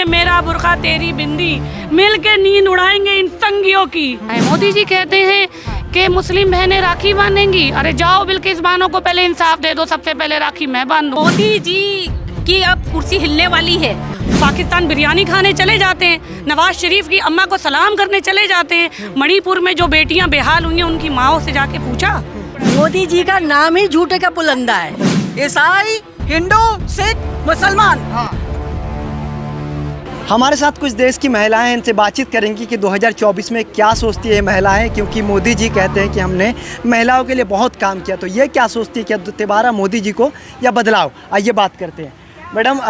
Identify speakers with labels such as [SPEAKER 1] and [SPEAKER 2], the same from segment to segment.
[SPEAKER 1] मेरा बुर्खा तेरी बिंदी, मिल के नींद उड़ाएंगे इन संगियों की। मोदी जी कहते हैं कि मुस्लिम बहनें राखी बांधेंगी। अरे जाओ बिल्किस बानो को पहले इंसाफ दे दो, सबसे पहले राखी मैं बांधूं।
[SPEAKER 2] मोदी जी की अब कुर्सी हिलने वाली है।
[SPEAKER 1] पाकिस्तान बिरयानी खाने चले जाते हैं, नवाज शरीफ की अम्मा को सलाम करने चले जाते हैं। मणिपुर में जो बेटियां बेहाल हुई हैं उनकी माओ से जाके पूछा।
[SPEAKER 3] मोदी जी का नाम ही झूठे का पुलंदा है। ईसाई, हिंदू, सिख, मुसलमान।
[SPEAKER 4] हमारे साथ कुछ देश की महिलाएं हैं, इनसे बातचीत करेंगी कि 2024 में क्या सोचती है महिलाएं, क्योंकि मोदी जी कहते हैं कि हमने महिलाओं के लिए बहुत काम किया। तो ये क्या सोचती है, क्या दोबारा मोदी जी को या बदलाव? आइए बात करते हैं। मैडम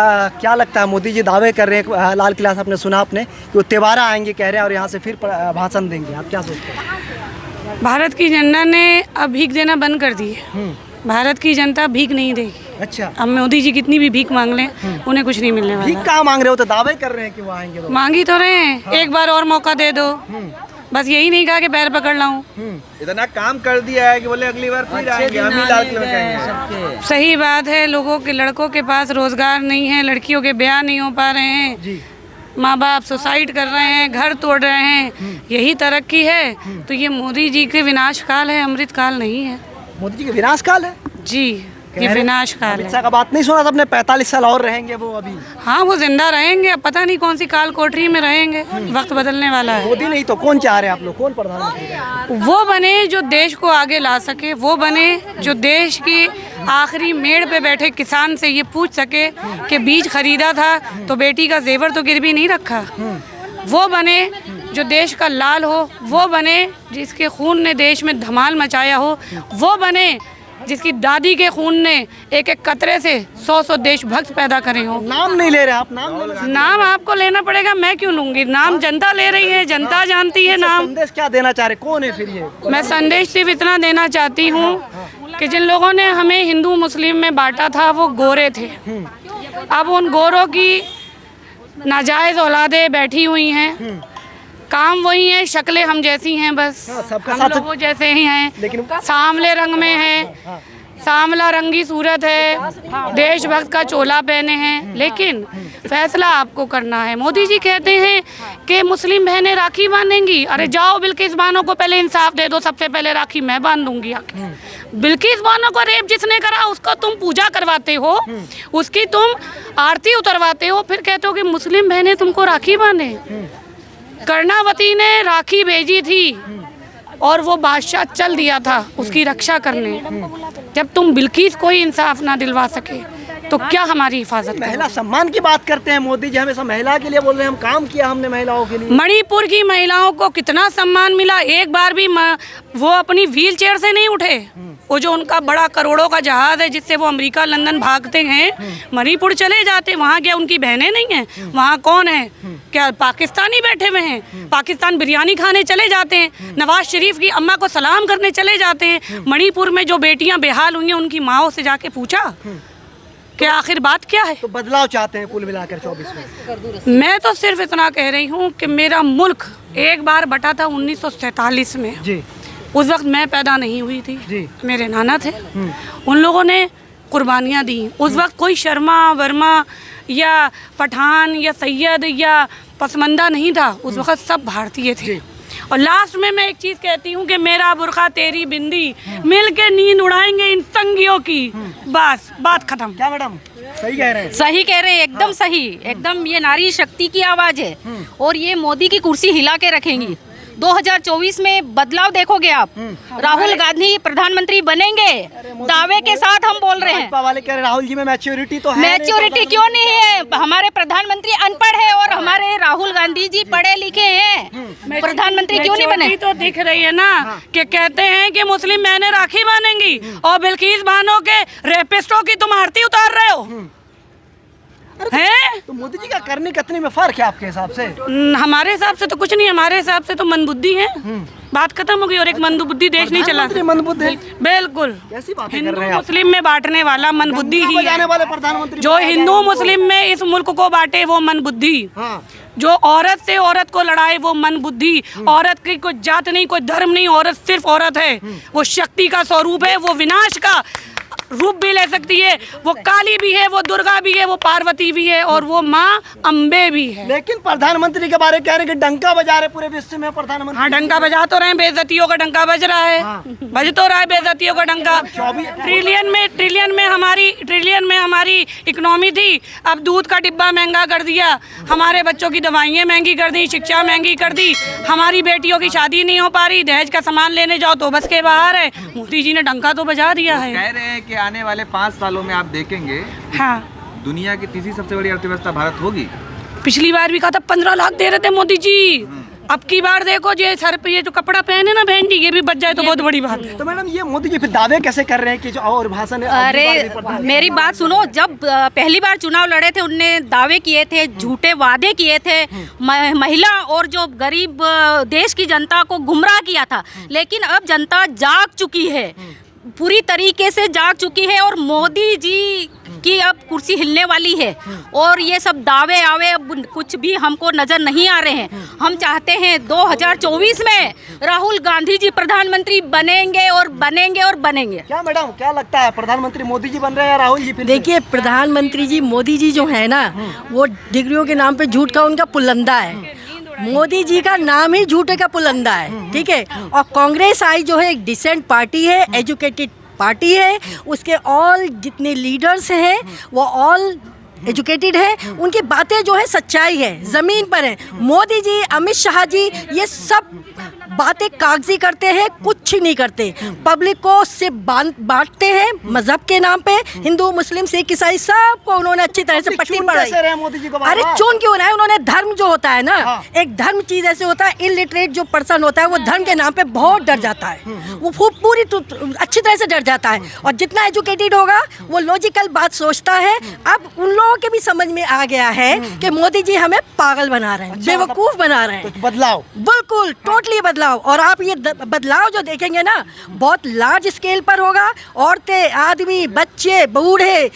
[SPEAKER 4] क्या लगता है, मोदी जी दावे कर रहे हैं, लाल किला से आपने सुना आपने कि वो दोबारा आएंगे कह रहे हैं और यहाँ से फिर भाषण देंगे, आप क्या सोचते हैं?
[SPEAKER 1] भारत की जनता ने अब भीख देना बंद कर दी है। भारत की जनता भीख नहीं देगी।
[SPEAKER 4] अच्छा,
[SPEAKER 1] अब मोदी जी कितनी भी भीख मांग लें उन्हें कुछ नहीं मिलने वाला।
[SPEAKER 4] भीख कहाँ मांग रहे हो, तो दावे कर रहे हैं कि वो आएंगे। तो
[SPEAKER 1] मांगी तो रहे हैं, हाँ। एक बार और मौका दे दो, बस यही नहीं कहा कि पैर पकड़ लाऊं।
[SPEAKER 5] इतना काम कर दिया है कि बोले अगली बार फिर आएंगे, हम ही लाल किला में कहेंगे।
[SPEAKER 1] सही बात है, लोगों के लड़कों के पास रोजगार नहीं है, लड़कियों के ब्याह नहीं हो पा रहे हैं जी। माँ बाप सुसाइड कर रहे हैं, घर तोड़ रहे हैं, यही तरक्की है? तो ये मोदी जी के विनाश काल है, अमृत काल नहीं है।
[SPEAKER 4] मोदी जी के विनाश काल है
[SPEAKER 1] जी, ये विनाश काल है।
[SPEAKER 4] अमित शाह का बात नहीं सुना था आपने? 45 साल और रहेंगे वो अभी।
[SPEAKER 1] हाँ, वो जिंदा रहेंगे, अब पता नहीं कौन सी काल कोठरी में रहेंगे। वक्त बदलने वाला है।
[SPEAKER 4] मोदी नहीं तो कौन चाह रहे हैं आप लोग, कौन प्रधानमंत्री?
[SPEAKER 1] वो बने जो देश को आगे ला सके, वो बने जो देश की आखिरी मेड़ पे बैठे किसान से ये पूछ सके कि बीज खरीदा था तो बेटी का जेवर तो गिरवी नहीं रखा। वो बने जो देश का लाल हो, वो बने जिसके खून ने देश में धमाल मचाया हो, वो बने जिसकी दादी के खून ने एक एक कतरे से 100 देशभक्त पैदा करे हो।
[SPEAKER 4] नाम नहीं ले रहे आप? नाम
[SPEAKER 1] आपको लेना पड़ेगा, मैं क्यों लूंगी? नाम जनता ले रही है, जनता जानती है नाम।
[SPEAKER 4] संदेश क्या देना चाह रहे, कौन है फिर ये?
[SPEAKER 1] मैं संदेश सिर्फ इतना देना चाहती हूँ कि जिन लोगों ने हमें हिंदू मुस्लिम में बांटा था वो गोरे थे। अब उन गोरों की नाजायज औलादें बैठी हुई हैं, काम वही है, शक्लें हम जैसी हैं, बस हम लोगों जैसे ही हैं, लेकिन सांवले रंग में है, सांवला रंगी सूरत है, देशभक्त का चोला पहने हैं, लेकिन फैसला आपको करना है। मोदी जी कहते हैं कि मुस्लिम बहनें राखी बांधेंगी। अरे जाओ बिल्किस बानो को पहले इंसाफ दे दो, सबसे पहले राखी मैं बांधूंगी। बिल्किस बानो को रेप जिसने करा उसको तुम पूजा करवाते हो, उसकी तुम आरती उतरवाते हो, फिर कहते हो कि मुस्लिम बहनें तुमको राखी बांधे। कर्णावती ने राखी भेजी थी और वो बादशाह चल दिया था उसकी रक्षा करने। जब तुम बिल्किस को ही इंसाफ ना दिलवा सके तो क्या हमारी हिफाजत?
[SPEAKER 4] महिला सम्मान की बात करते हैं मोदी जी, हमेशा महिला के लिए बोल रहे हैं, हम काम किया हमने महिलाओं के लिए।
[SPEAKER 1] मणिपुर की महिलाओं को कितना सम्मान मिला, एक बार भी वो अपनी व्हील चेयर से नहीं उठे। वो जो उनका बड़ा करोड़ों का जहाज है जिससे वो अमेरिका लंदन भागते हैं, मणिपुर चले जाते, वहाँ क्या उनकी बहनें नहीं हैं? वहाँ कौन है? क्या पाकिस्तानी बैठे हुए हैं? पाकिस्तान बिरयानी खाने चले जाते हैं, नवाज शरीफ की अम्मा को सलाम करने चले जाते हैं। मणिपुर में जो बेटियां बेहाल हुई हैं उनकी माओ से जाके पूछा कि आखिर बात क्या है?
[SPEAKER 4] तो बदलाव चाहते हैं कुल मिलाकर 24 में?
[SPEAKER 1] मैं तो सिर्फ इतना कह रही हूँ कि मेरा मुल्क एक बार बटा था 1947 में जी। उस वक्त मैं पैदा नहीं हुई थी जी। मेरे नाना थे, उन लोगों ने कुर्बानियाँ दी। उस वक्त कोई शर्मा वर्मा या पठान या सैयद या पसमंदा नहीं था, उस वक्त सब भारतीय थे। और लास्ट में मैं एक चीज़ कहती हूँ कि मेरा बुर्खा तेरी बिंदी, मिल के नींद उड़ाएंगे इन संगियों की। बस बात खत्म।
[SPEAKER 4] क्या मैडम सही कह रहे हैं?
[SPEAKER 2] सही कह रहे हैं, एकदम सही, एकदम। ये नारी शक्ति की आवाज़ है और ये मोदी की कुर्सी हिला के रखेंगी। 2024 में बदलाव देखोगे आप। राहुल गांधी प्रधानमंत्री बनेंगे, दावे के साथ हम बोल रहे हैं।
[SPEAKER 4] वाले कह रहे राहुल जी में मैच्योरिटी तो है।
[SPEAKER 2] मैच्योरिटी क्यों नहीं है? हमारे प्रधानमंत्री अनपढ़ है और हमारे राहुल गांधी जी पढ़े लिखे हैं, प्रधानमंत्री क्यों नहीं बने?
[SPEAKER 1] तो दिख रही है ना कि कहते हैं कि मुस्लिम बहनें राखी बांधेंगी और बिल्किस बानो के रेपिस्टों की तुम आरती उतार रहे हो हैं?
[SPEAKER 4] तो मोदी जी का करने कतनी में फर्क है आपके हिसाब से?
[SPEAKER 1] हमारे हिसाब से तो कुछ नहीं, हमारे हिसाब से तो मंदबुद्धि है। बात खत्म हो गई और एक मंदबुद्धि देश नहीं चला।
[SPEAKER 4] मंदबुद्धि
[SPEAKER 1] बिल्कुल
[SPEAKER 4] कैसी बातें
[SPEAKER 1] हिंदू
[SPEAKER 4] कर रहे हैं आप?
[SPEAKER 1] मुस्लिम में बांटने वाला मंदबुद्धि ही है।
[SPEAKER 4] वाले प्रधानमंत्री
[SPEAKER 1] जो हिंदू मुस्लिम में इस मुल्क को बांटे वो मंदबुद्धि। जो औरत से औरत को लड़ाए वो मंदबुद्धि। औरत की कोई जात नहीं, कोई धर्म नहीं, औरत सिर्फ औरत है, वो शक्ति का स्वरूप है, वो विनाश का रूप भी ले सकती है। वो काली भी है, वो दुर्गा भी है, वो पार्वती भी है और वो माँ अम्बे भी है।
[SPEAKER 4] लेकिन प्रधानमंत्री के बारे में कह रहे हैं कि डंका बजा रहे पूरे विश्व में प्रधानमंत्री।
[SPEAKER 1] हाँ, डंका बजा तो रहे हैं, बेइज्जतियों का डंका बज रहा है। बज तो रहा है बेइज्जतियों का डंका। ट्रिलियन में हमारी इकोनॉमी थी, अब दूध का डिब्बा महंगा कर दिया, हमारे बच्चों की दवाइयाँ महंगी कर दी, शिक्षा महंगी कर दी, हमारी बेटियों की शादी नहीं हो पा रही, दहेज का सामान लेने जाओ तो बस के बाहर है। मोदी जी ने डंका तो बजा दिया है।
[SPEAKER 5] कह रहे हैं कि आने वाले 5 सालों में आप देखेंगे
[SPEAKER 1] हाँ,
[SPEAKER 5] दुनिया की तीसरी सबसे बड़ी अर्थव्यवस्था भारत होगी।
[SPEAKER 1] पिछली बार भी कहा था 15 लाख दे रहे थे मोदी जी, अब की बार देखो ये सर पे ये जो कपड़ा पहने ना बहन जी, ये भी बच जाए तो बहुत बड़ी बात है।
[SPEAKER 4] तो मैडम ये मोदी जी फिर दावे कैसे कर रहे हैं कि जो और भाषण
[SPEAKER 2] अरे मेरी बात सुनो, जब पहली बार चुनाव लड़े थे उनने दावे किए थे, झूठे वादे किए थे, महिला और जो गरीब देश की जनता को गुमराह किया था। लेकिन अब जनता जाग चुकी है, पूरी तरीके से जाग चुकी है और मोदी जी की अब कुर्सी हिलने वाली है। और ये सब दावे आवे अब कुछ भी हमको नजर नहीं आ रहे हैं। हम चाहते हैं 2024 में राहुल गांधी जी प्रधानमंत्री बनेंगे और बनेंगे और बनेंगे।
[SPEAKER 4] क्या मैडम क्या लगता है प्रधानमंत्री मोदी जी बन रहे हैं या राहुल जी? फिर
[SPEAKER 3] देखिए, प्रधानमंत्री जी मोदी जी जो है ना, वो डिग्रियों के नाम पे झूठ का उनका पुलंदा है। मोदी जी का नाम ही झूठे का पुलंदा है, ठीक है। और कांग्रेस आई जो है एक डिसेंट पार्टी है, एजुकेटेड पार्टी है, उसके ऑल जितने लीडर्स हैं वो ऑल एजुकेटेड है, उनकी बातें जो है सच्चाई है, ज़मीन पर है। मोदी जी, अमित शाह जी, ये सब बातें कागजी करते हैं, कुछ नहीं करते। पब्लिक को सिर्फ बांटते हैं मजहब के नाम पे। हिंदू, मुस्लिम, सिख, ईसाई सबको उन्होंने अच्छी तरह से पट्टी पढ़ाई।
[SPEAKER 4] मोदी जी को
[SPEAKER 3] अरे चुन क्यों रहा है? उन्होंने धर्म जो होता है ना, एक धर्म चीज ऐसे होता है, इलिटरेट जो पर्सन होता है वो धर्म के नाम पे बहुत डर जाता है, वो पूरी अच्छी तरह से डर जाता है। और जितना एजुकेटेड होगा वो लॉजिकल बात सोचता है। अब उन लोगों के भी समझ में आ गया है कि मोदी जी हमें पागल बना रहे हैं, बेवकूफ बना रहे हैं।
[SPEAKER 4] बदलाव,
[SPEAKER 3] बिल्कुल टोटली बदलाव। और आप ये बदलाव जो देखेंगे ना, बहुत लार्ज स्केल पर होगा। औरतें, आदमी, बच्चे, बूढ़े,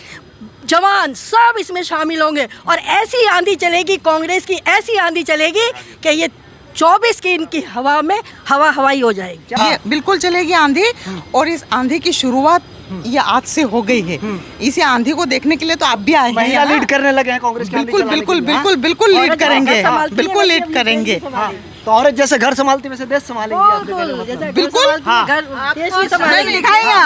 [SPEAKER 3] जवान सब इसमें शामिल होंगे। और ऐसी आंधी चलेगी, कांग्रेस की ऐसी आंधी चलेगी कि ये 24 की इनकी हवा में हवाई हो जाएगी।
[SPEAKER 6] ये बिल्कुल चलेगी आंधी। और इस आंधी की शुरुआत ये आज से हो गई है। इसी आंधी को देखने के लिए तो आप भी आए हैं।
[SPEAKER 4] महिला लीड करने लगे हैं कांग्रेस के।
[SPEAKER 6] बिल्कुल बिल्कुल बिल्कुल बिल्कुल लीड करेंगे, बिल्कुल लीड करेंगे।
[SPEAKER 4] तो औरत जैसे घर संभालती वैसे देश संभालेंगी।
[SPEAKER 6] बिल्कुल दिखाएंगे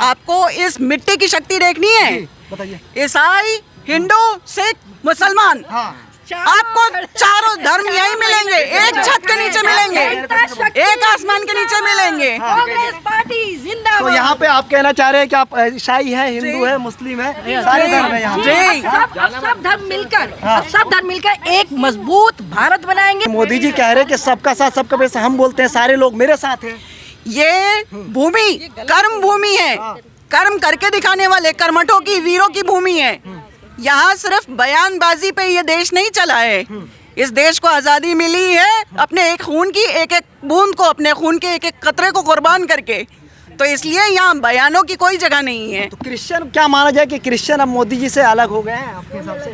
[SPEAKER 6] आपको इस मिट्टी की शक्ति देखनी है।
[SPEAKER 4] बताइए।
[SPEAKER 3] ईसाई, हिंदू, सिख, मुसलमान,
[SPEAKER 6] आपको चारों धर्म यही मिलेंगे, एक छत के नीचे मिलेंगे, एक आसमान के नीचे मिलेंगे।
[SPEAKER 3] कांग्रेस पार्टी जिंदाबाद।
[SPEAKER 4] तो यहाँ पे आप कहना चाह रहे हैं कि आप ईसाई है, हिंदू है, मुस्लिम है, सारे धर्म है यहाँ।
[SPEAKER 3] सब धर्म मिलकर, सब धर्म मिलकर एक मजबूत भारत बनाएंगे।
[SPEAKER 4] मोदी जी कह रहे हैं कि सबका साथ सबका विकास, हम बोलते हैं सारे लोग मेरे साथ हैं।
[SPEAKER 6] ये भूमि कर्म भूमि है, कर्म करके दिखाने वाले कर्मठों की, वीरों की भूमि है। यहाँ सिर्फ बयानबाजी पे ये देश नहीं चला है। इस देश को आज़ादी मिली है अपने एक खून की एक एक बूंद को, अपने खून के एक एक कतरे को कुर्बान करके। तो इसलिए यहाँ बयानों की कोई जगह नहीं है।
[SPEAKER 4] तो क्रिश्चियन क्या माना जाए कि क्रिश्चियन अब मोदी जी से अलग हो गए हैं आपके हिसाब से?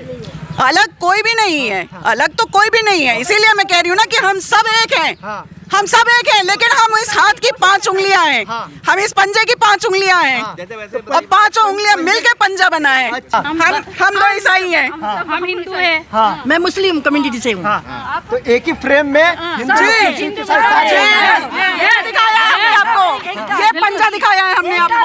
[SPEAKER 6] अलग कोई भी नहीं है, अलग तो कोई भी नहीं है। इसीलिए मैं कह रही हूँ ना कि हम सब एक हैं। हम सब एक हैं, लेकिन हम इस हाथ की 5 उंगलियां हैं, हम इस पंजे की 5 उंगलियां हैं, और 5 उंगलियां मिलके पंजा बना है। हम दो ईसाई हैं,
[SPEAKER 2] हम हिंदू हैं।
[SPEAKER 3] मैं मुस्लिम कम्युनिटी से हूँ।
[SPEAKER 4] तो एक ही फ्रेम में
[SPEAKER 6] ये दिखाया है हमने आपको, ये पंजा दिखाया है हमने आपको,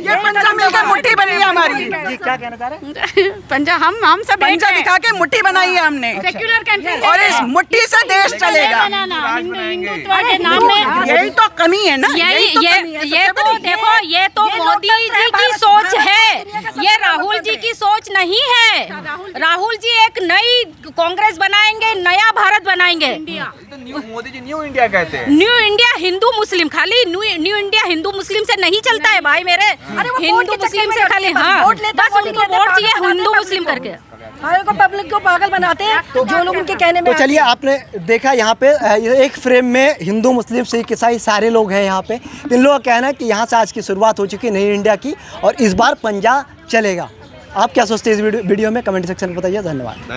[SPEAKER 6] ये पंजा मिलकर मुट्ठी बनी है हमारी।
[SPEAKER 4] क्या कहना चाह रहे हैं?
[SPEAKER 2] पंजा हम सब
[SPEAKER 6] पंजा दिखा के मुट्ठी बनाई है हमने,
[SPEAKER 2] सेक्युलर कंट्री
[SPEAKER 6] और इस मुट्ठी से देश चलेगा।
[SPEAKER 2] हिंदुत्व के नाम में
[SPEAKER 6] यही तो कमी है ना,
[SPEAKER 2] ये तो देखो, ये तो मोदी जी की सोच है, ये राहुल जी की सोच नहीं है। राहुल जी एक नई कांग्रेस बनाएंगे, नया भारत बनाएंगे।
[SPEAKER 5] तो मोदी जी न्यू इंडिया कहते हैं।
[SPEAKER 2] न्यू इंडिया हिंदू मुस्लिम, खाली न्यू इंडिया हिंदू मुस्लिम से नहीं चलता है भाई मेरे। हिंदू मुस्लिम से खाली, हाँ बस उनको वोट चाहिए हिंदू मुस्लिम करके।
[SPEAKER 3] को पब्लिक को पागल बनाते हैं जो लोग उनके कहने में।
[SPEAKER 4] तो चलिए, आपने देखा यहाँ पे एक फ्रेम में हिंदू, मुस्लिम, सिख, ईसाई सारे लोग हैं यहाँ पे। इन लोगों का कहना है कि यहाँ से आज की शुरुआत हो चुकी है नई इंडिया की, और इस बार पंजा चलेगा। आप क्या सोचते हैं इस वीडियो में? कमेंट सेक्शन में बताइए। धन्यवाद।